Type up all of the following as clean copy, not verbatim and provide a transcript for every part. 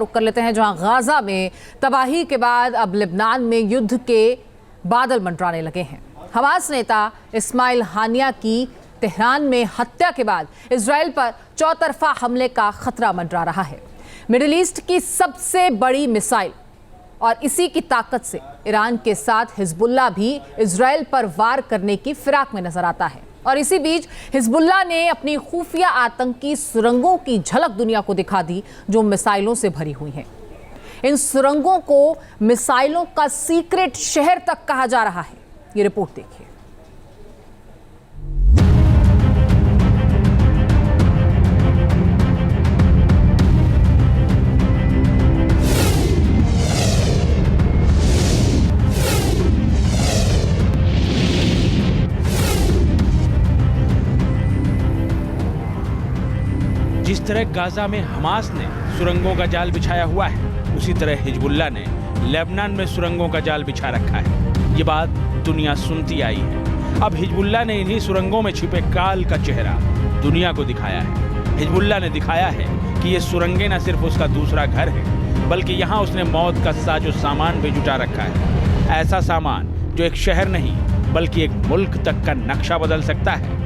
रुक कर लेते हैं, जहां गाजा में तबाही के बाद अब लेबनान में युद्ध के बादल मंडराने लगे हैं। हमास नेता इस्माइल हानिया की तेहरान में हत्या के बाद इजराइल पर चौतरफा हमले का खतरा मंडरा रहा है। मिडिल ईस्ट की सबसे बड़ी मिसाइल और इसी की ताकत से ईरान के साथ हिजबुल्ला भी इजराइल पर वार करने की फिराक में नजर आता है। और इसी बीच हिजबुल्ला ने अपनी खुफिया आतंकी सुरंगों की झलक दुनिया को दिखा दी, जो मिसाइलों से भरी हुई हैं। इन सुरंगों को मिसाइलों का सीक्रेट शहर तक कहा जा रहा है। ये रिपोर्ट देखिए। जिस तरह गाजा में हमास ने सुरंगों का जाल बिछाया हुआ है, उसी तरह हिजबुल्ला ने लेबनान में सुरंगों का जाल बिछा रखा है। ये बात दुनिया सुनती आई है। अब हिजबुल्ला ने इन्हीं सुरंगों में छिपे काल का चेहरा दुनिया को दिखाया है। हिजबुल्ला ने दिखाया है कि ये सुरंगें न सिर्फ उसका दूसरा घर है, बल्कि यहाँ उसने मौत का साजो सामान भी जुटा रखा है। ऐसा सामान जो एक शहर नहीं बल्कि एक मुल्क तक का नक्शा बदल सकता है।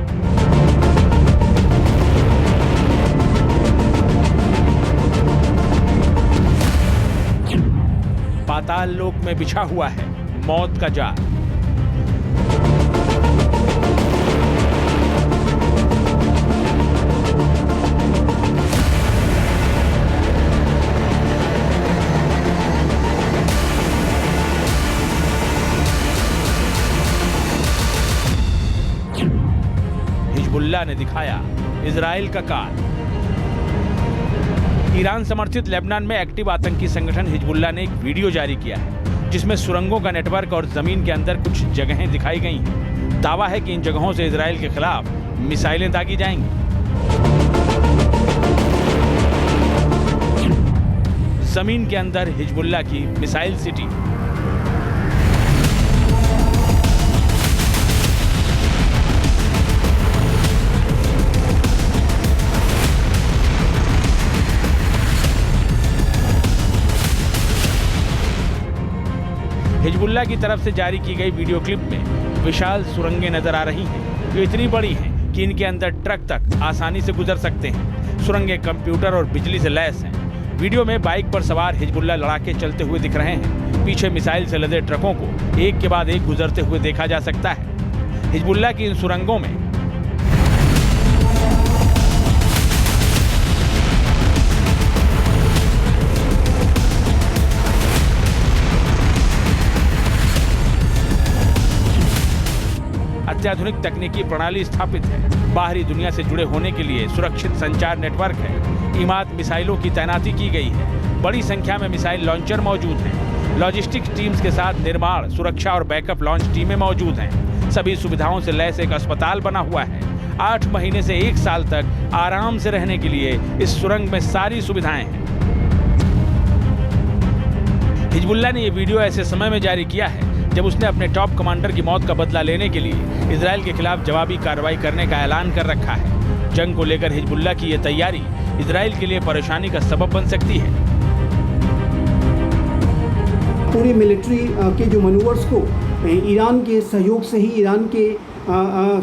पाताल लोक में बिछा हुआ है मौत का जाल। हिजबुल्ला ने दिखाया इजराइल का काल। ईरान समर्थित लेबनान में एक्टिव आतंकी संगठन हिजबुल्ला ने एक वीडियो जारी किया है, जिसमें सुरंगों का नेटवर्क और जमीन के अंदर कुछ जगहें दिखाई गई हैं। दावा है कि इन जगहों से इजराइल के खिलाफ मिसाइलें दागी जाएंगी। जमीन के अंदर हिजबुल्ला की मिसाइल सिटी। हिजबुल्ला की तरफ से जारी की गई वीडियो क्लिप में विशाल सुरंगें नजर आ रही हैं, जो इतनी बड़ी हैं कि इनके अंदर ट्रक तक आसानी से गुजर सकते हैं। सुरंगें कंप्यूटर और बिजली से लैस हैं। वीडियो में बाइक पर सवार हिजबुल्ला लड़ाके चलते हुए दिख रहे हैं। पीछे मिसाइल से लदे ट्रकों को एक के बाद एक गुजरते हुए देखा जा सकता है। हिजबुल्ला की इन सुरंगों में अत्याधुनिक तकनीकी प्रणाली स्थापित है। बाहरी दुनिया से जुड़े होने के लिए सुरक्षित संचार नेटवर्क है। इमाद मिसाइलों की तैनाती की गई है। बड़ी संख्या में मिसाइल लॉन्चर मौजूद हैं। लॉजिस्टिक्स टीम्स के साथ निर्माण, सुरक्षा और बैकअप लॉन्च टीमें मौजूद हैं। सभी सुविधाओं से लैस एक अस्पताल बना हुआ है। 8 महीने से 1 साल तक आराम से रहने के लिए इस सुरंग में सारी सुविधाएं हैं। हिजबुल्ला ने यह वीडियो ऐसे समय में जारी किया है जब उसने अपने टॉप कमांडर की मौत का बदला लेने के लिए इजराइल के खिलाफ जवाबी कार्रवाई करने का ऐलान कर रखा है। जंग को लेकर हिजबुल्ला की यह तैयारी इजराइल के लिए परेशानी का सबब बन सकती है। पूरी मिलिट्री के जो मनूवर्स को ईरान के सहयोग से ही, ईरान के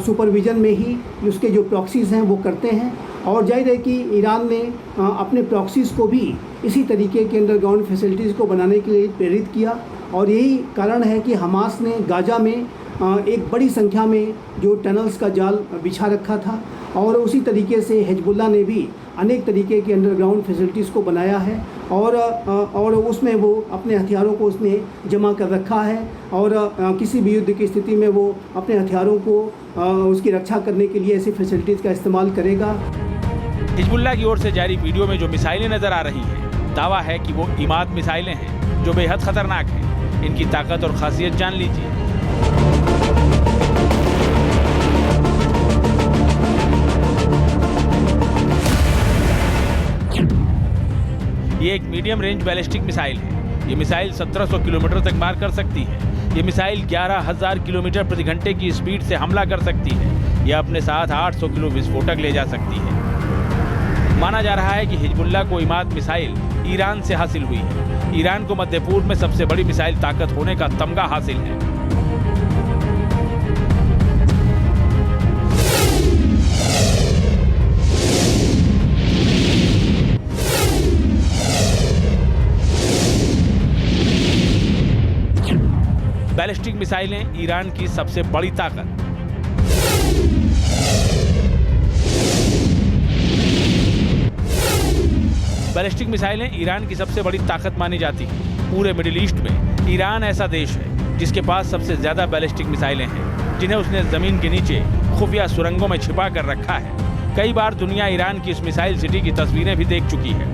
सुपरविजन में ही उसके जो प्रॉक्सीज हैं वो करते हैं। और जाहिर है कि ईरान ने अपने प्रॉक्सीज को भी इसी तरीके के अंडरग्राउंड फैसिलिटीज़ को बनाने के लिए प्रेरित किया। और यही कारण है कि हमास ने गाजा में एक बड़ी संख्या में जो टनल्स का जाल बिछा रखा था, और उसी तरीके से हिजबुल्ला ने भी अनेक तरीके के अंडरग्राउंड फैसिलिटीज़ को बनाया है। और उसमें वो अपने हथियारों को उसने जमा कर रखा है, और किसी भी युद्ध की स्थिति में वो अपने हथियारों को उसकी रक्षा करने के लिए ऐसी फैसिलिटीज़ का इस्तेमाल करेगा। हिजबुल्ला की ओर से जारी वीडियो में जो मिसाइलें नजर आ रही हैं, दावा है कि वो इमाद मिसाइलें हैं, जो बेहद खतरनाक हैं। इनकी ताकत और खासियत जान लीजिए। ये एक मीडियम रेंज बैलिस्टिक मिसाइल है। ये मिसाइल 1700 किलोमीटर तक मार कर सकती है। ये मिसाइल 11,000 किलोमीटर प्रति घंटे की स्पीड से हमला कर सकती है। यह अपने साथ 800 किलो विस्फोटक ले जा सकती है। माना जा रहा है कि हिजबुल्ला को इमाद मिसाइल ईरान से हासिल हुई है। ईरान को मध्य पूर्व में सबसे बड़ी मिसाइल ताकत होने का तमगा हासिल है। बैलिस्टिक मिसाइलें ईरान की सबसे बड़ी ताकत। बैलिस्टिक मिसाइलें ईरान की सबसे बड़ी ताकत मानी जाती हैं। पूरे मिडिल ईस्ट में ईरान ऐसा देश है जिसके पास सबसे ज्यादा बैलिस्टिक मिसाइलें हैं, जिन्हें उसने जमीन के नीचे खुफिया सुरंगों में छिपा कर रखा है। कई बार दुनिया ईरान की इस मिसाइल सिटी की तस्वीरें भी देख चुकी है।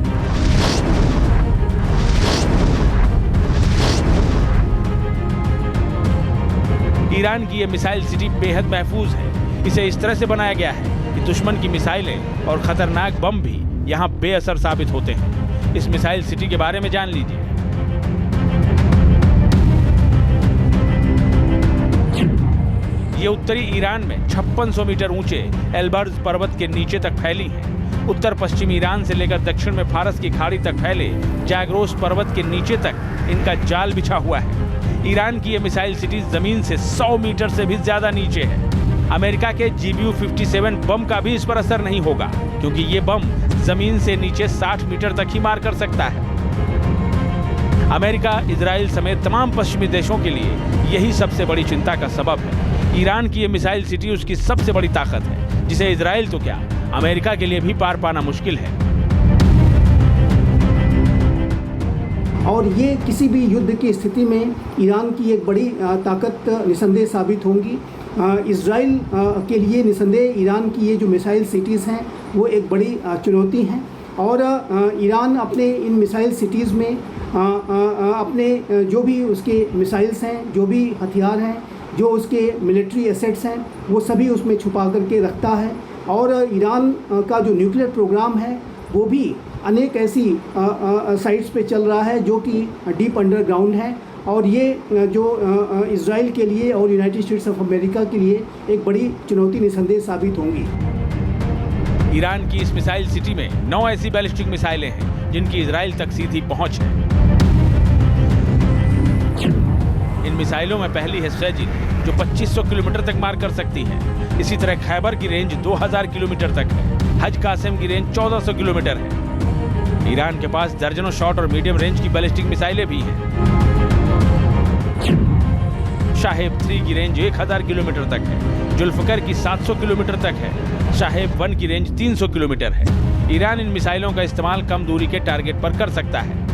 ईरान की यह मिसाइल सिटी बेहद महफूज है। इसे इस तरह से बनाया गया है कि दुश्मन की मिसाइलें और खतरनाक बम भी यहाँ बेअसर साबित होते हैं। इस मिसाइल सिटी के बारे में जान लीजिए। ये उत्तरी ईरान में 5600 मीटर ऊंचे एल्बर्ज पर्वत के नीचे तक फैली है। उत्तर पश्चिम ईरान से लेकर दक्षिण में फारस की खाड़ी तक फैले जैग्रोस पर्वत के नीचे तक इनका जाल बिछा हुआ है। ईरान की ये मिसाइल सिटी जमीन से 100 मीटर से भी ज्यादा नीचे है। अमेरिका के GBU-57 बम का भी इस पर असर नहीं होगा, क्योंकि ये बम जमीन से नीचे 60 मीटर तक ही मार कर सकता है। अमेरिका, इजराइल समेत तमाम पश्चिमी देशों के लिए यही सबसे बड़ी चिंता का सबब है। ईरान की ये मिसाइल सिटी उसकी सबसे बड़ी ताकत है, जिसे इजराइल तो क्या, अमेरिका के लिए भी पार पाना मुश्किल है। और ये किसी भी युद्ध की स्थिति में ईरान की एक बड़ी ताकत निसंदेह साबित होंगी। इजराइल के लिए निसंदेह ईरान की ये जो मिसाइल सिटीज़ हैं वो एक बड़ी चुनौती हैं। और ईरान अपने इन मिसाइल सिटीज़ में अपने जो भी उसके मिसाइल्स हैं, जो भी हथियार हैं, जो उसके मिलिट्री एसेट्स हैं, वो सभी उसमें छुपा करके रखता है। और ईरान का जो न्यूक्लियर प्रोग्राम है वो भी अनेक ऐसी साइट्स पे चल रहा है जो कि डीप अंडरग्राउंड है। और ये जो इजराइल के लिए और यूनाइटेड स्टेट्स ऑफ अमेरिका के लिए एक बड़ी चुनौती निसंदेह साबित होंगी। ईरान की इस मिसाइल सिटी में 9 ऐसी बैलिस्टिक मिसाइलें हैं जिनकी इजराइल तक सीधी पहुंच है। इन मिसाइलों में पहली है स्वेजिन, जो 2500 किलोमीटर तक मार कर सकती है। इसी तरह खैबर की रेंज 2000 किलोमीटर तक है। हज कासिम की रेंज 1400 किलोमीटर है। ईरान के पास दर्जनों शॉर्ट और मीडियम रेंज की बैलिस्टिक मिसाइलें भी हैं। शाहेब 3 की रेंज 1000 किलोमीटर तक है। जुल्फकर की 700 किलोमीटर तक है। शाहेब 1 की रेंज 300 किलोमीटर है। ईरान इन मिसाइलों का इस्तेमाल कम दूरी के टारगेट पर कर सकता है।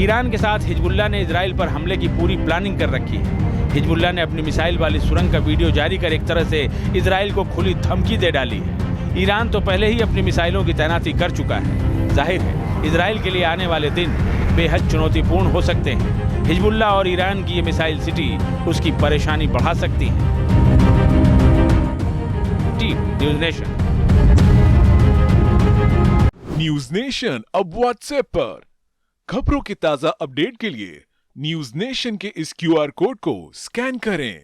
ईरान के साथ हिजबुल्लाह ने इजराइल पर हमले की पूरी प्लानिंग कर रखी है। हिजबुल्लाह ने अपनी मिसाइल वाली सुरंग का वीडियो जारी कर एक तरह से इजराइल को खुली धमकी दे डाली है। ईरान तो पहले ही अपनी मिसाइलों की तैनाती कर चुका है। जाहिर है इजराइल के लिए आने वाले दिन बेहद चुनौतीपूर्ण हो सकते हैं। हिजबुल्लाह और ईरान की ये मिसाइल सिटी उसकी परेशानी बढ़ा सकती है। News nation. न्यूज़ नेशन अब व्हाट्सएप पर खबरों के ताजा अपडेट के लिए न्यूज़ नेशन के इस QR कोड को स्कैन करें।